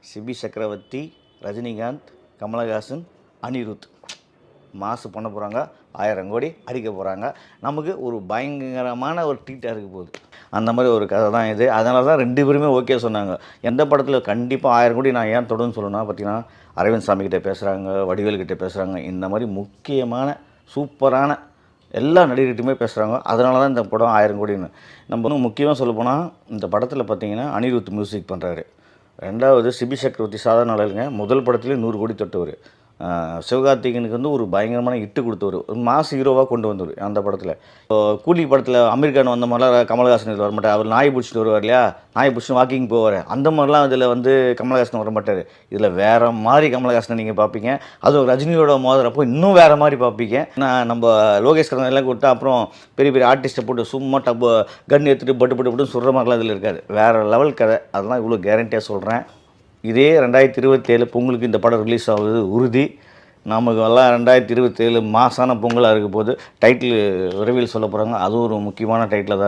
CP சக்கரவர்த்தி, ரஜினிகாந்த், கமலஹாசன், அனிருத் மாசு பண்ண போகிறாங்க. 1000 கோடி அடிக்க போகிறாங்க. நமக்கு ஒரு பயங்கரமான ஒரு ட்ரீட்டாக இருக்க போகுது. அந்த மாதிரி ஒரு கதை தான் இது. அதனால தான் 2 பேருமே ஓகே சொன்னாங்க. எந்த படத்தில் கண்டிப்பாக 1000 கோடி நான் ஏன் தொடர்ந்து சொல்லணும்னா பார்த்தீங்கன்னா, அரவிந்த் சாமி கிட்டே பேசுகிறாங்க, வடிவேல் கிட்டே பேசுகிறாங்க. இந்த மாதிரி முக்கியமான சூப்பரான எல்லா நடிகர்கிட்டையுமே பேசுகிறாங்க. அதனால தான் இந்த படம் 1000 கோடின்னு. நம்ம இன்னும் முக்கியமாக சொல்லப்போனால் இந்த படத்தில் பார்த்தீங்கன்னா அனிருத் மியூசிக் பண்ணுறாரு. 2வது சிபி சக்கரவர்த்தி சாதாரண ஆளுங்க. முதல் படத்துலேயே 100 கோடி தொட்டவர். சிவகார்த்திகேயனுக்கு வந்து ஒரு பயங்கரமான ஹிட்டு கொடுத்தவர். ஒரு மாஸ் ஹீரோவாக கொண்டு வந்தவர் அந்த படத்தில். இப்போ கூலி படத்தில் அமெரிக்கான் வந்த மாதிரிலாம் கமலஹாசன் இதில் வரமாட்டார். அவர் நாய் பிடிச்சிட்டு வருவார் இல்லையா, நாய் பிடிச்சிட்டு வாக்கிங் போவார். அந்த மாதிரிலாம் இதில் வந்து கமலஹாசன் வரமாட்டார். இதில் வேறு மாதிரி கமலஹாசனை நீங்கள் பார்ப்பீங்க. அதுவும் ரஜினியோட மோதுறப்போ இன்னும் வேறு மாதிரி பார்ப்பீங்க. நான் நம்ம லோகேஷ் கரன் எல்லாம் கொடுத்தா அப்புறம் பெரிய பெரிய ஆர்டிஸ்ட்டை போட்டு சும்மா கன் எடுத்துகிட்டு பட்டு சுடுற மாதிரிலாம் இதில் இருக்காது. வேறு லெவல் கதை. அதெல்லாம் இவ்வளோ கேரண்டியாக சொல்கிறேன். இதே 2027 பொங்கலுக்கு இந்த படம் ரிலீஸ் ஆகுது உறுதி. நமக்கு எல்லாம் 2027 மாசான பொங்கலாக இருக்க போது டைட்டில் விரைவில் சொல்ல போகிறாங்க. அதுவும் ஒரு முக்கியமான டைட்டில் தான்.